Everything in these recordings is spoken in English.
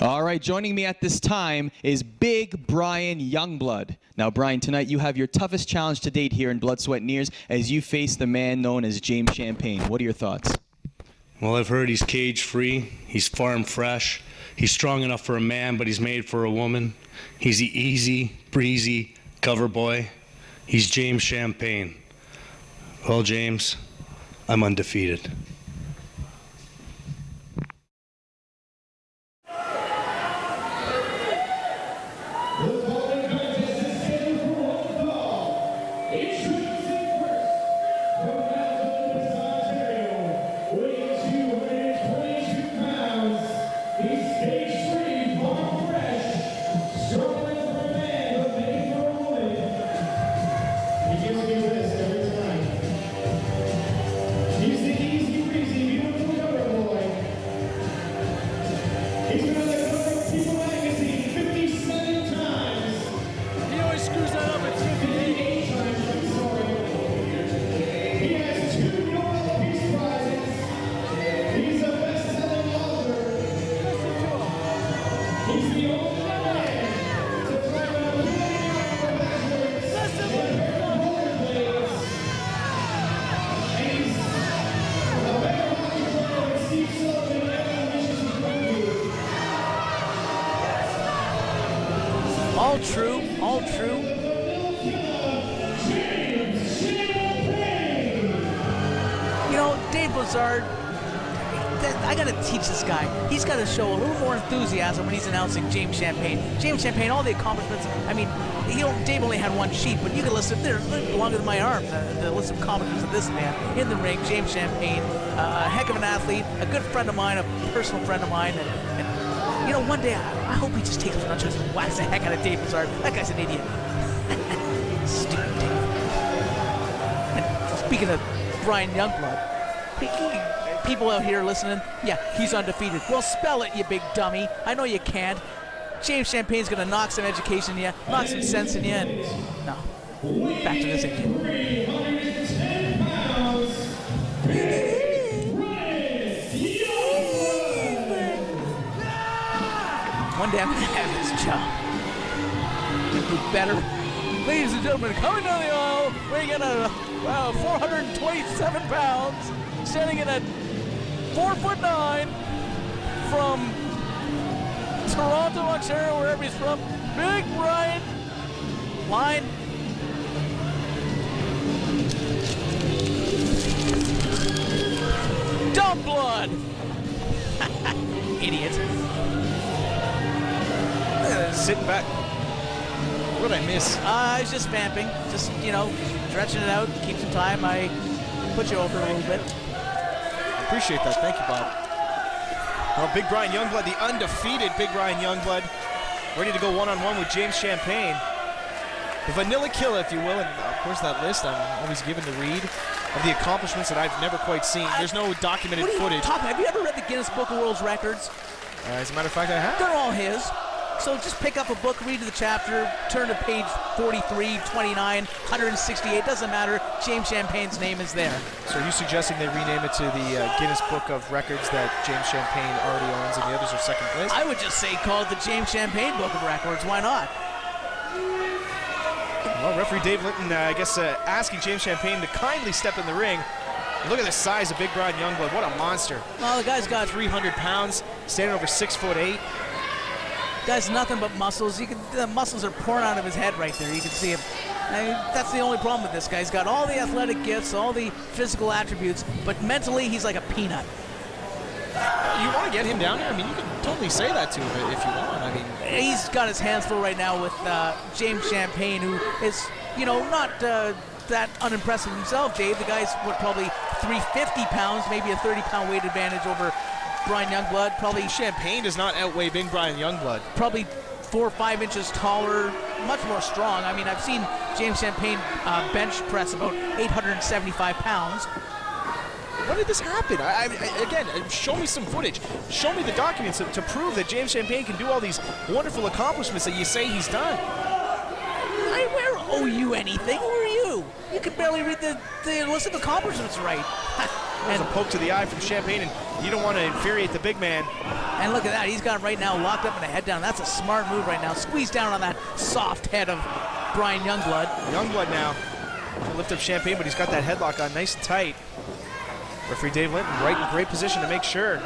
All right, joining me at this time is Big Brian Youngblood. Now, Brian, tonight you have your toughest challenge to date here in Blood, Sweat, and Ears as you face the man known as James Champagne. What are your thoughts? Well, I've heard he's cage-free, he's farm fresh, he's strong enough for a man, but he's made for a woman. He's the easy, breezy cover boy. He's James Champagne. Well, James, I'm undefeated. All true, all true. You know, Dave Blizzard, I gotta teach this guy. He's gotta show a little more enthusiasm when he's announcing James Champagne. James Champagne, all the accomplishments. I mean, Dave only had one sheet, but you can list it. They're longer than my arm. The list of accomplishments of this man in the ring. James Champagne, a heck of an athlete, a good friend of mine, a personal friend of mine, and you know, one day I hope he just takes the punches and whacks the heck out of Dave Blizzard. That guy's an idiot. Stupid Dave. And speaking of Brian Youngblood, people out here listening, yeah, he's undefeated. Well, spell it, you big dummy. I know you can't. James Champagne's gonna knock some education in you, knock some sense in you, and no. Back to this again. One day I'm gonna have this job. Do better. Ladies and gentlemen, coming down the aisle, weighing in at 427 pounds, standing in at 4'9", from Toronto, Ontario, wherever he's from, Big Brian. Line. Dumb blood. Idiot. Sitting back. What did I miss? I was just vamping, just, you know, stretching it out, keep some time. I put you over a little bit. Appreciate that. Thank you, Bob. Well, Big Brian Youngblood, the undefeated Big Brian Youngblood, ready to go one-on-one with James Champagne. The vanilla killer, if you will, and of course that list I'm always given to read of the accomplishments that I've never quite seen. There's no documented footage. Have you ever read the Guinness Book of World Records? As a matter of fact, I have. They're all his. So just pick up a book, read the chapter, turn to page 43, 29, 168, doesn't matter. James Champagne's name is there. So are you suggesting they rename it to the Guinness Book of Records that James Champagne already owns and the others are second place? I would just say call it the James Champagne Book of Records. Why not? Well, referee Dave Linton, I guess, asking James Champagne to kindly step in the ring. Look at the size of Big Brian Youngblood. What a monster. Well, the guy's got 300 pounds, standing over 6'8". Guy's nothing but muscles. The muscles are pouring out of his head right there. You can see him. I mean, that's the only problem with this guy. He's got all the athletic gifts, all the physical attributes, but mentally he's like a peanut. You want to get him down here? I mean, you can totally say that to him if you want. I mean, he's got his hands full right now with James Champagne, who is, you know, not that unimpressive himself, Dave. The guy's, what, probably 350 pounds, maybe a 30-pound weight advantage over Brian Youngblood. Probably Champagne does not outweigh Big Brian Youngblood. Probably 4 or 5 inches taller, much more strong. I mean, I've seen James Champagne bench press about 875 pounds. When did this happen? Again, show me some footage. Show me the documents to prove that James Champagne can do all these wonderful accomplishments that you say he's done. I never owe you anything. Who are you? You can barely read the list of accomplishments right. There's a poke to the eye from Champagne, and you don't want to infuriate the big man. And look at that, he's got him right now locked up in a head down. That's a smart move right now. Squeeze down on that soft head of Brian Youngblood. Youngblood now to lift up Champagne, but he's got that headlock on nice and tight. Referee Dave Linton right in great position to make sure.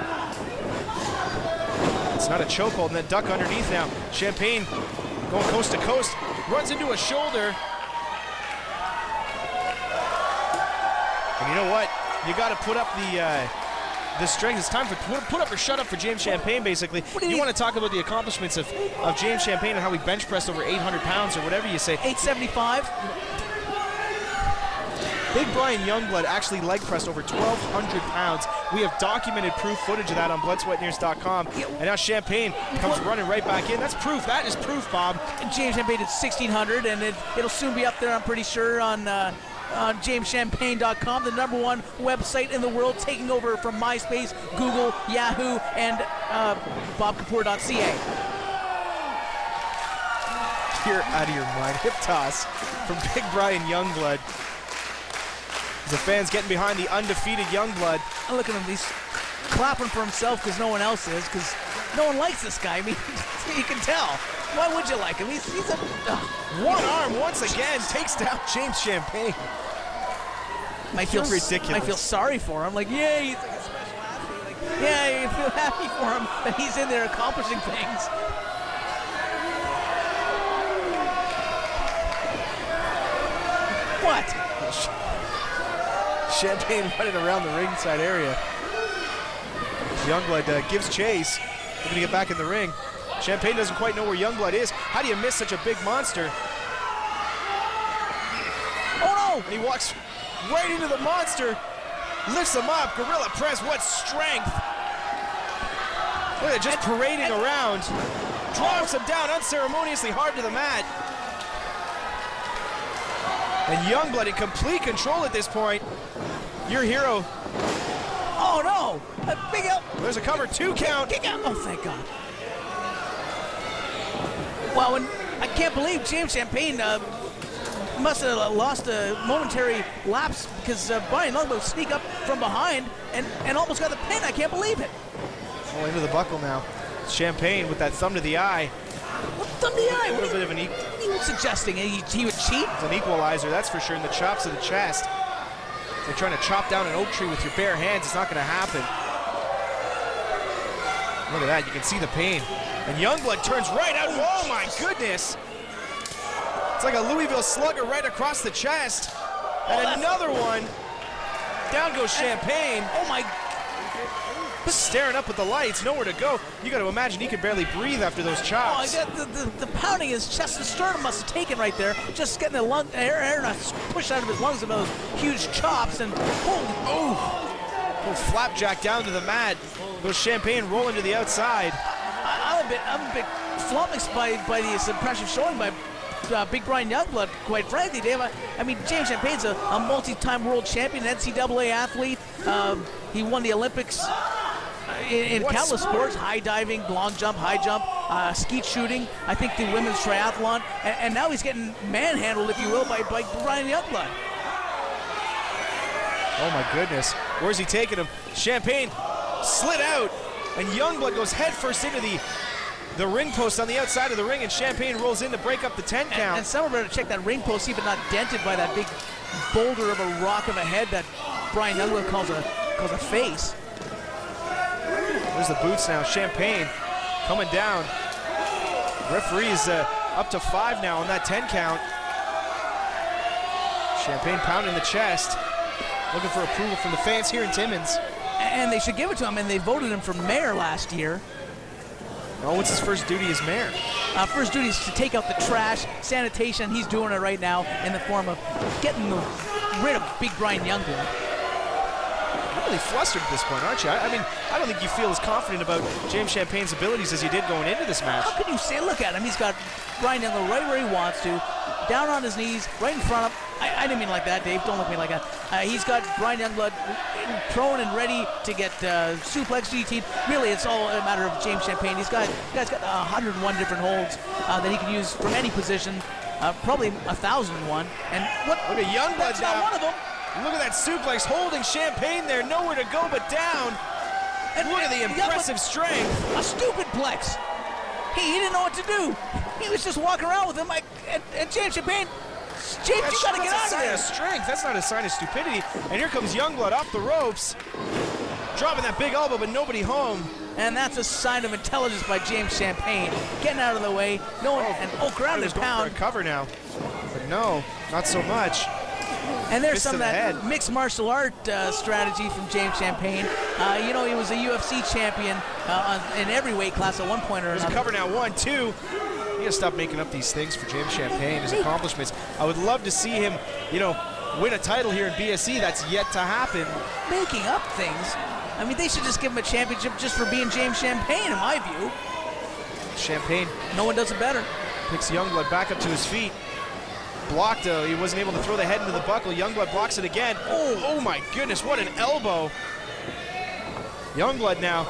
It's not a chokehold, and then duck underneath now. Champagne going coast to coast, runs into a shoulder. And you know what? You got to put up the strength. It's time for put up or shut up for James Champagne, basically. You want to talk about the accomplishments of James Champagne and how he bench pressed over 800 pounds or whatever you say. 875. Big Brian Youngblood actually leg pressed over 1,200 pounds. We have documented proof footage of that on bloodsweatnears.com. And now Champagne comes running right back in. That's proof. That is proof, Bob. James Champagne did 1,600, and it'll soon be up there, I'm pretty sure, on jameschampagne.com, the #1 website in the world, taking over from MySpace, Google, Yahoo, and bobkapoor.ca. You're out of your mind. Hip toss from Big Brian Youngblood. The fans getting behind the undefeated Youngblood. Look at him, he's clapping for himself because no one else is, because no one likes this guy. I mean, you can tell. Why would you like him? He's a... One arm once again takes down James Champagne. Might feel ridiculous. Might feel sorry for him. Like, yeah, he's like a special athlete. Like, yeah, you feel happy for him that he's in there accomplishing things. What? Champagne running around the ringside area. Youngblood gives chase. Looking to get back in the ring. Champagne doesn't quite know where Youngblood is. How do you miss such a big monster? Oh no! And he walks right into the monster. Lifts him up. Gorilla press. What strength! Look at it, just parading around. Drops him down unceremoniously hard to the mat. And Youngblood in complete control at this point. Your hero. Oh no! A big help. There's a cover, 2 count. Kick out. Oh, thank God. Wow, and I can't believe James Champagne must have lost a momentary lapse because Brian Youngblood sneak up from behind and almost got the pin. I can't believe it. Oh, into the buckle now. Champagne with that thumb to the eye. What thumb to the eye? A little bit of an He was suggesting he would cheat. It's an equalizer, that's for sure, in the chops to the chest. They're trying to chop down an oak tree with your bare hands. It's not going to happen. Look at that. You can see the pain. And Youngblood turns right out. Oh, my goodness. It's like a Louisville Slugger right across the chest. And another one. Down goes Champagne. Oh, my. Staring up at the lights, nowhere to go. You got to imagine he could barely breathe after those chops. Oh, the pounding his chest and sternum must have taken right there. Just getting the air pushed out of his lungs with those huge chops. And oh, flapjack down to the mat. Goes Champagne rolling to the outside. I'm a bit flummoxed by this impressive showing by Big Brian Youngblood, quite frankly, Dave. I mean, James Champagne's a multi-time world champion, NCAA athlete. He won the Olympics in countless sports: high diving, long jump, high jump, skeet shooting. I think the women's triathlon, and now he's getting manhandled, if you will, by Brian Youngblood. Oh my goodness, where's he taking him? Champagne slid out, and Youngblood goes headfirst into the ring post on the outside of the ring, and Champagne rolls in to break up the 10 count. And someone better check that ring post, even not dented by that big boulder of a rock of a head that Brian Youngblood calls a face. There's the boots now. Champagne coming down. Referee's up to 5 now on that 10 count. Champagne pounding the chest, looking for approval from the fans here in Timmins. And they should give it to him, and they voted him for mayor last year. Oh, what's his first duty as mayor? First duty is to take out the trash, sanitation. He's doing it right now in the form of getting rid of Big Brian Youngblood. You're really flustered at this point, aren't you? I mean, I don't think you feel as confident about James Champagne's abilities as you did going into this match. How can you say? Look at him. He's got Brian Youngblood right where he wants to, down on his knees, right in front of him. I didn't mean like that, Dave. Don't look at me like that. He's got Brian Youngblood prone and ready to get suplex GT'd. Really, it's all a matter of James Champagne. This guy's got 101 different holds that he can use from any position, probably 1,001. And what? Look at Youngblood That's not now. one of them. Look at that suplex holding Champagne there, nowhere to go but down. And Look at the impressive strength. A stupid plex. He didn't know what to do. He was just walking around with him like, and James Champagne, James, you gotta get out of there. That's a sign of strength. That's not a sign of stupidity. And here comes Youngblood off the ropes. Dropping that big elbow, but nobody home. And that's a sign of intelligence by James Champagne. Getting out of the way. No one, ground and pound. For a cover now. But no, not so much. And there's Fist some of to the that head. mixed martial art strategy from James Champagne. You know, he was a UFC champion in every weight class at one point or There's a another. cover now, 1, 2. You gotta stop making up these things for James Champagne, his accomplishments. I would love to see him, you know, win a title here in BSE. That's yet to happen. Making up things. I mean, they should just give him a championship just for being James Champagne, in my view. Champagne No one does it better. picks Youngblood back up to his feet. Blocked, he wasn't able to throw the head into the buckle. Youngblood blocks it again. Oh my goodness, what an elbow. Youngblood now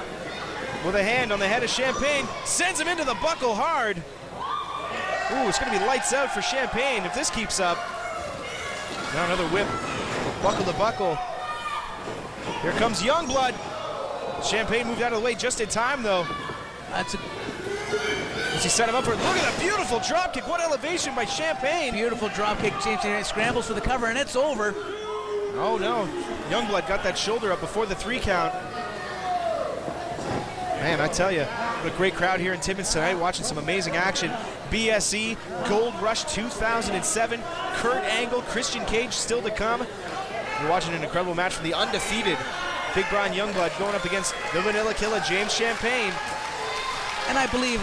with a hand on the head of Champagne. Sends him into the buckle hard. Ooh, it's gonna be lights out for Champagne if this keeps up. Now another whip, buckle to buckle. Here comes Youngblood. Champagne moved out of the way just in time though. That's a As he set him up for, look at a beautiful drop kick. What elevation by Champagne. beautiful drop kick. James Champagne scrambles for the cover, and it's over. Oh no, Youngblood got that shoulder up before the 3 count. Man, I tell you, what a great crowd here in Timmins tonight, watching some amazing action. BSE, Gold Rush 2007, Kurt Angle, Christian Cage still to come. You're watching an incredible match from the undefeated Big Brian Youngblood going up against the Vanilla Killer, James Champagne. And I believe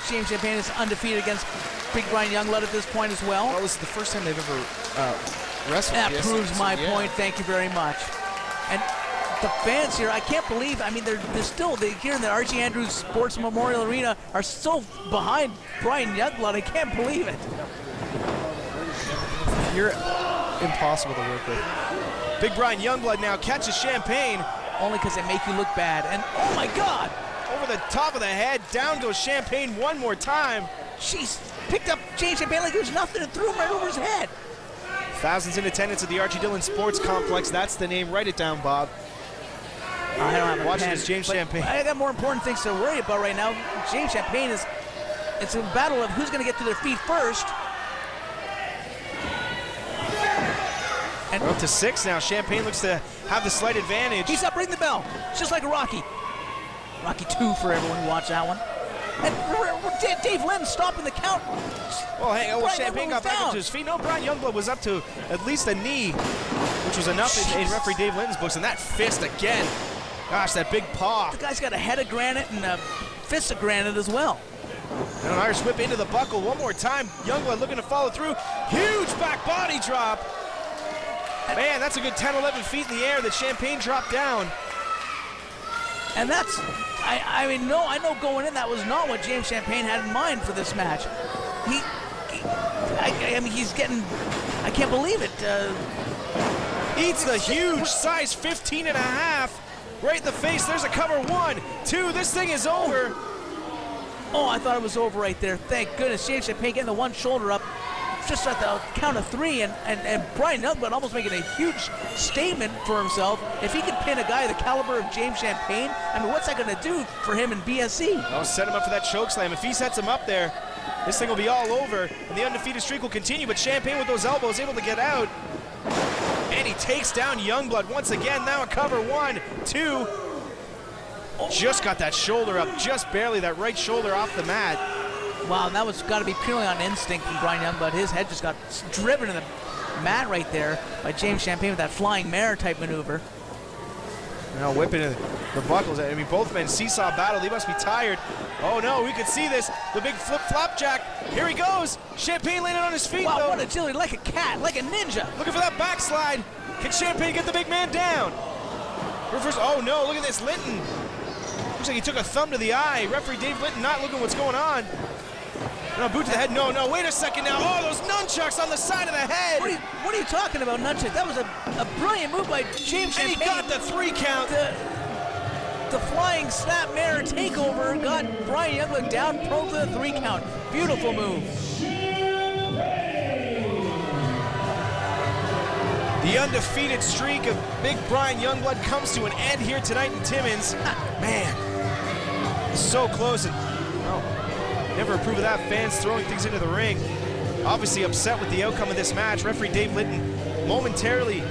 James Champagne is undefeated against Big Brian Youngblood at this point as well. Well, this is the first time they've ever wrestled. That BSE, proves so my yeah. point. Thank you very much. And the fans here, I can't believe, I mean, they're still, here in the Archie Andrews Sports Memorial Arena, are so behind Brian Youngblood. I can't believe it. You're impossible to work with. Big Brian Youngblood now catches Champagne. Only because they make you look bad. And, oh my God! Over the top of the head, down goes Champagne one more time. She's picked up James Champagne like it was nothing and threw him right over his head. Thousands in attendance at the Archie Dillon Sports Complex. That's the name. Write it down, Bob. I don't have a Watching pen, this James but Champagne. I got more important things to worry about right now. James Champagne it's a battle of who's going to get to their feet first. And We're up to 6 now. Champagne looks to have the slight advantage. he's up, ring the bell. It's just like Rocky. Rocky 2 for everyone who watched that one. And Dave Lynn stopping the count. Well, hey, Brian Champagne Youngblood got back was up down. to his feet. No, Brian Youngblood was up to at least a knee, which was enough in referee Dave Linton's books. And that fist again. Gosh, that big paw. The guy's got a head of granite and a fist of granite as well. And an Irish whip into the buckle one more time. Youngblood looking to follow through. Huge back body drop. Man, that's a good 10, 11 feet in the air that Champagne dropped down. And that's, I mean, no, I know going in that was not what James Champagne had in mind for this match. I mean, he's getting, I can't believe it. Eats the huge size 15 and a half. Right in the face. There's a cover. 1, 2. This thing is over. Oh, I thought it was over right there. Thank goodness. James Champagne getting the one shoulder up just at the count of 3, and Brian Youngblood almost making a huge statement for himself. If he could pin a guy the caliber of James Champagne, I mean, what's that going to do for him in BSE? I'll set him up for that choke slam. If he sets him up there, this thing will be all over, and the undefeated streak will continue, but Champagne with those elbows able to get out. And he takes down Youngblood once again. Now a cover. 1, 2. Just got that shoulder up, just barely, that right shoulder off the mat. Wow, and that was got to be purely on instinct from Brian Youngblood. His head just got driven to the mat right there by James Champagne with that flying mare type maneuver. Now whipping the buckles. I mean, both men seesaw battle. They must be tired. Oh no, we can see this. The big flip flopjack. Here he goes. Champagne landed on his feet. Wow, though. what agility, like a cat, like a ninja. Looking for that backslide. Can Champagne get the big man down? Reverse. Oh no, look at this. Linton. Looks like he took a thumb to the eye. Referee Dave Linton not looking what's going on. No, boot to the head. No, wait a second now. Oh, those nunchucks on the side of the head. What are you talking about, nunchuck? That was a brilliant move by James And Champagne. he got the 3 count. The flying snap mare takeover got Brian Youngblood down pro for the 3 count. Beautiful move. The undefeated streak of Big Brian Youngblood comes to an end here tonight in Timmins. Man, so close, and never approve of that. Fans throwing things into the ring. Obviously upset with the outcome of this match. Referee Dave Litton momentarily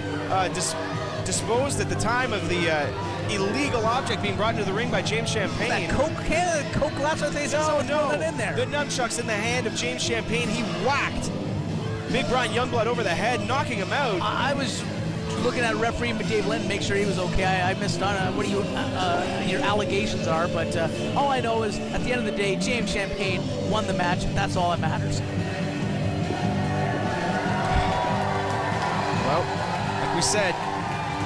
disposed at the time of the illegal object being brought into the ring by James Champagne. That Coke can, Coke glass, I think someone thrown it in there. The nunchucks in the hand of James Champagne. He whacked Big Brian Youngblood over the head, knocking him out. I was looking at referee Dave Linton, make sure he was okay. I missed on what your allegations are, but all I know is at the end of the day, James Champagne won the match. That's all that matters. Well, like we said,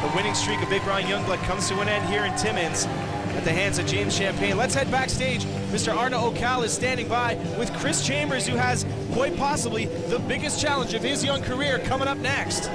the winning streak of Big Brian Youngblood comes to an end here in Timmins at the hands of James Champagne. Let's head backstage. Mr. Arna Okal is standing by with Chris Chambers, who has quite possibly the biggest challenge of his young career coming up next.